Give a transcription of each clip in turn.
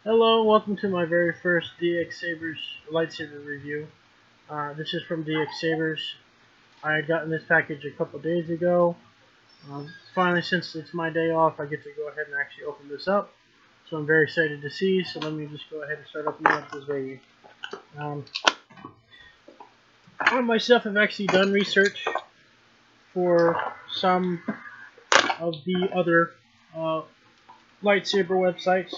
Hello, welcome to my very first DX Sabers lightsaber review. This is from DX Sabers. I had gotten this package a couple days ago. Finally, since it's my day off, I get to go ahead and actually open this up. So I'm very excited to see. So let me just go ahead and start opening up this baby. I myself have actually done research for some of the other lightsaber websites.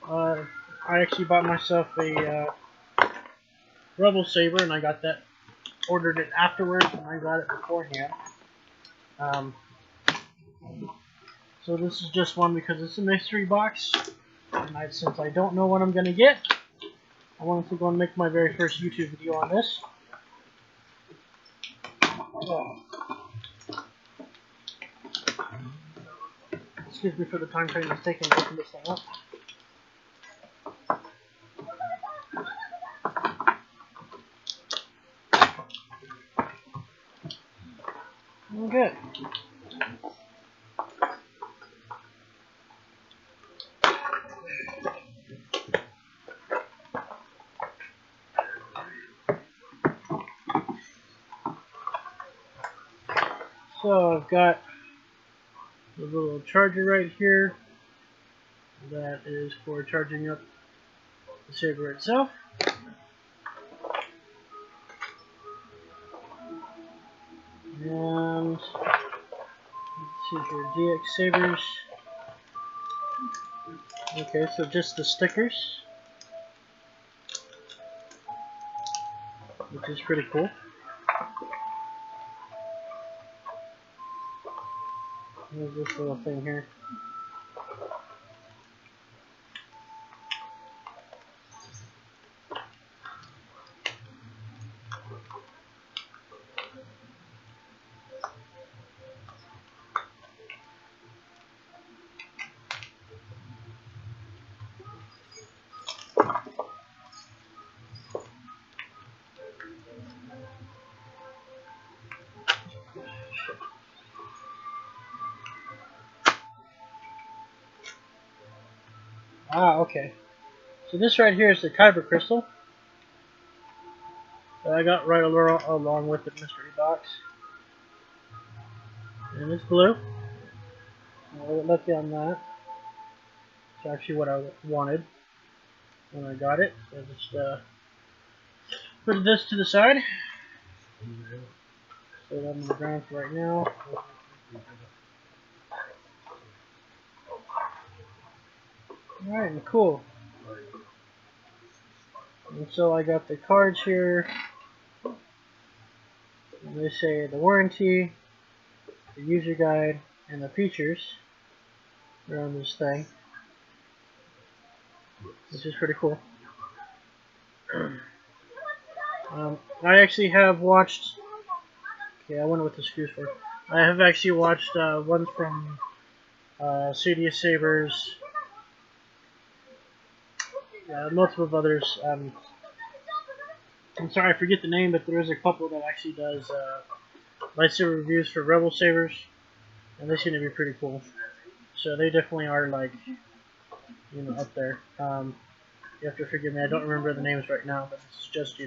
I actually bought myself a Rebel Saber, and I got that, ordered it afterwards, and I got it beforehand. So this is just one because it's a mystery box, and since I don't know what I'm going to get, I wanted to go and make my very first YouTube video on this. Excuse me for the time frame it's taking to open this thing up. Okay. So I've got the little charger right here. That is for charging up the Saber itself. And let's see here, DX Sabers. Okay, so just the stickers, which is pretty cool. There's this little thing here. Okay. So this right here is the Kyber crystal that I got right along with the mystery box. And it's blue. I got lucky on that. It's actually what I wanted when I got it. So I just put this to the side. So that I'm on the ground for right now. Alright, cool. And so I got the cards here. And they say the warranty, the user guide, and the features are on this thing, which is pretty cool. I actually have watched. Okay, I wonder what the screws for. I have actually watched one from Sabers, multiple others. I'm sorry, I forget the name, but there is a couple that actually does lightsaber reviews for Rebel Sabers, and they seem to be pretty cool. So they definitely are, like, up there. You have to forgive me, I don't remember the names right now, but it's just,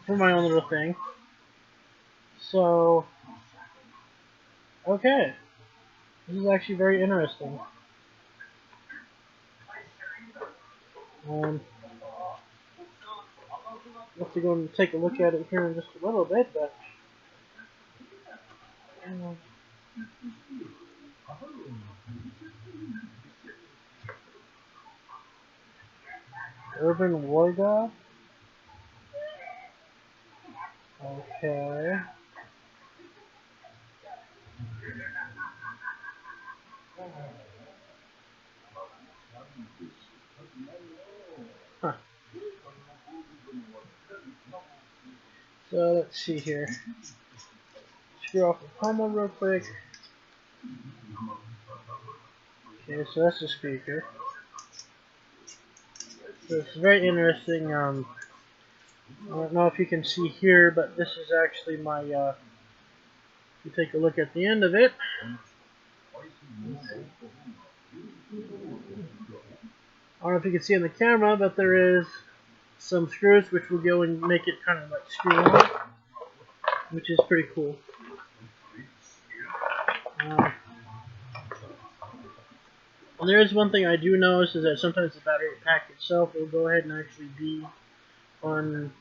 for my own little thing. So, okay. This is actually very interesting. I'll have to go and take a look at it here in just a little bit, but Urban War God? Okay. Huh. So let's see here. Screw off the pommel real quick. Okay, so that's the speaker. So it's very interesting. I don't know if you can see here, but this is actually my, if you take a look at the end of it, I don't know if you can see on the camera, but there is some screws which will go and make it kind of like screw on, which is pretty cool. And there is one thing I do notice is that sometimes the battery pack itself will go ahead and actually be on,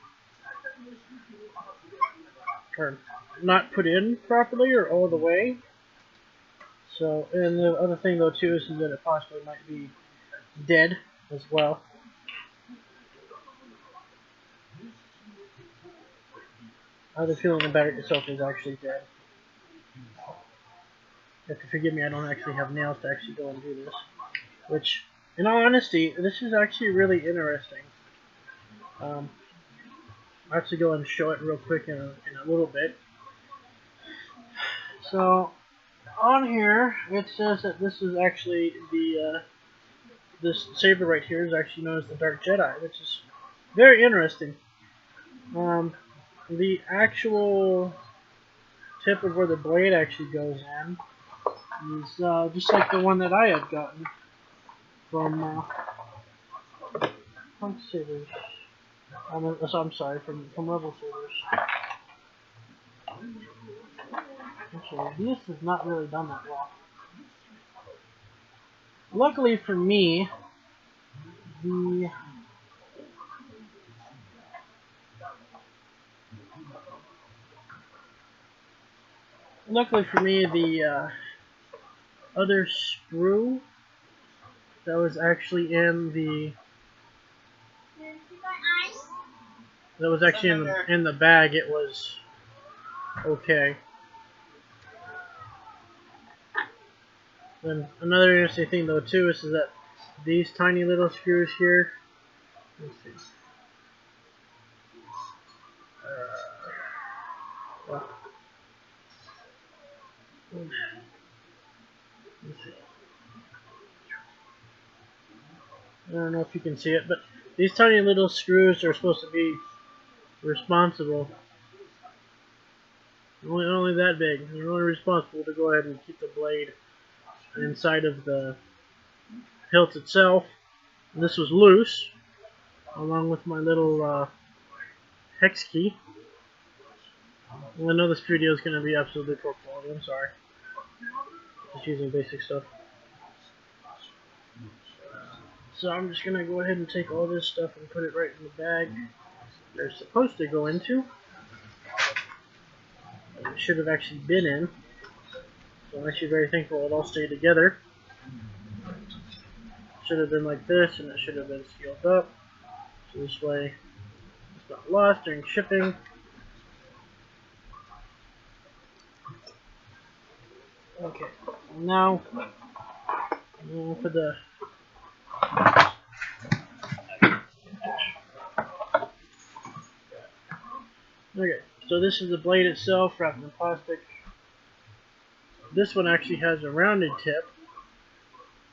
or not put in properly or all the way. So, and the other thing though too is that it possibly might be dead as well. I have a feeling the battery itself is actually dead. You have to forgive me, I don't actually have nails to actually go and do this. Which, in all honesty, this is actually really interesting. I'll actually go and show it real quick in a little bit. So, on here, it says that this is actually this saber right here is actually known as the Dark Jedi, which is very interesting. The actual tip of where the blade actually goes in is just like the one that I had gotten from Sabers. I'm sorry, from Rebel Sabers. Actually, this has not really done that well. Luckily for me, the other screw that was actually in the in the bag, it was okay. Then another interesting thing though too is that these tiny little screws here. Let's see. Let's see. I don't know if you can see it, but these tiny little screws are supposed to be responsible. Only that big. They're only responsible to go ahead and keep the blade inside of the hilt itself. And this was loose, along with my little hex key. Well, I know this video is going to be absolutely poor quality. I'm sorry. Just using basic stuff. So I'm just going to go ahead and take all this stuff and put it right in the bag they're supposed to go into. It should have actually been in. So I'm actually very thankful it all stayed together. It should have been like this, and it should have been sealed up. So this way it's not lost during shipping. Okay, now for the okay, so this is the blade itself wrapped in plastic. This one actually has a rounded tip,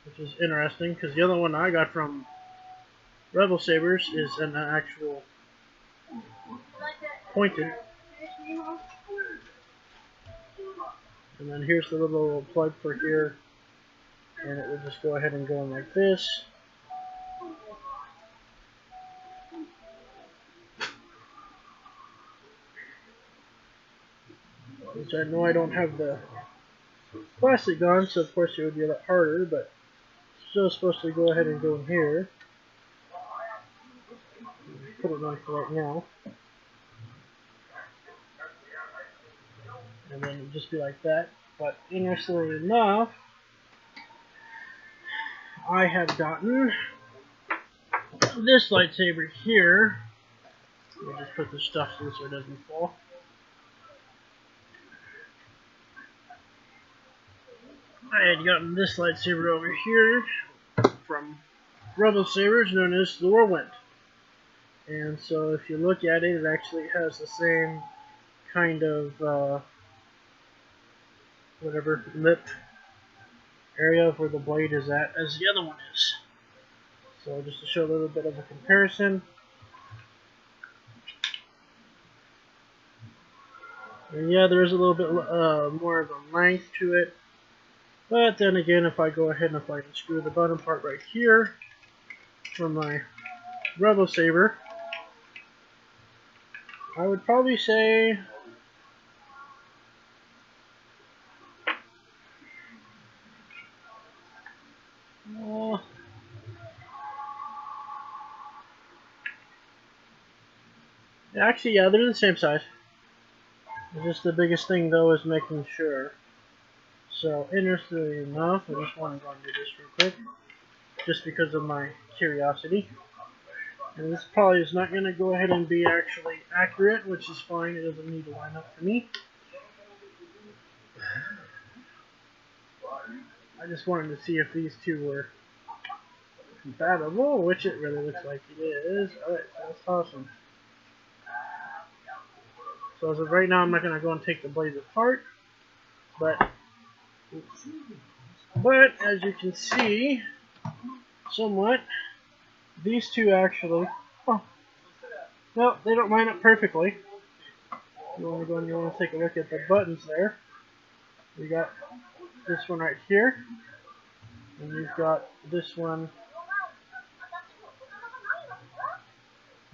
which is interesting because the other one I got from Rebel Sabers is an actual pointed. And then here's the little plug for here, and it will just go ahead and go in like this. Which I know I don't have the plastic on, so of course it would be a lot harder, but it's still supposed to go ahead and go in here. Put it on for right now. And then it would just be like that. But interestingly enough, I have gotten this lightsaber here. Let me just put the stuff so it doesn't fall. I had gotten this lightsaber over here from Rebel Sabers, known as the Whirlwind. And so if you look at it, it actually has the same kind of whatever lip area of where the blade is at as the other one is. So just to show a little bit of a comparison. And yeah, there is a little bit more of a length to it. But then again, if I go ahead and if I can screw the bottom part right here, for my Rebel Saber, I would probably say actually, yeah, they're the same size. Just the biggest thing though is making sure. So, interestingly enough, I just want to go and do this real quick, just because of my curiosity. And this probably is not going to go ahead and be actually accurate, which is fine. It doesn't need to line up for me. I just wanted to see if these two were compatible, which it really looks like it is. Alright, so that's awesome. So as of right now, I'm not going to go and take the blades apart, but as you can see, somewhat, these two actually, no, they don't line up perfectly. You want to go and you want to take a look at the buttons there. We got this one right here, and you've got this one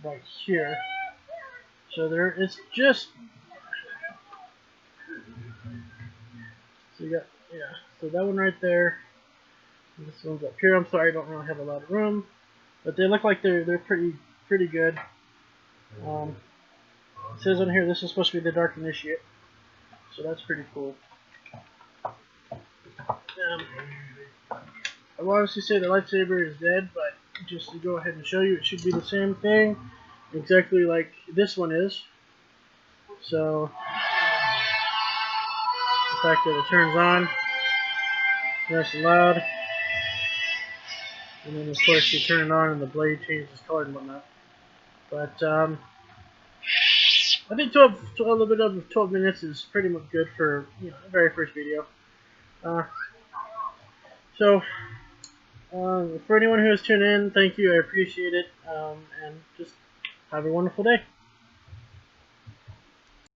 right here. So there, it's just, so you got, yeah, so that one right there, and this one's up here. I'm sorry, I don't really have a lot of room, but they look like they're pretty good. It says on here this is supposed to be the Dark Initiate, so that's pretty cool. I will obviously say the lightsaber is dead, but just to go ahead and show you, it should be the same thing, exactly like this one is. So the fact that it turns on, nice and loud, and then of course you turn it on and the blade changes color and whatnot. But I think 12 a little bit over 12 minutes is pretty much good for, you know, the very first video. So for anyone who has tuned in, thank you. I appreciate it, and just have a wonderful day.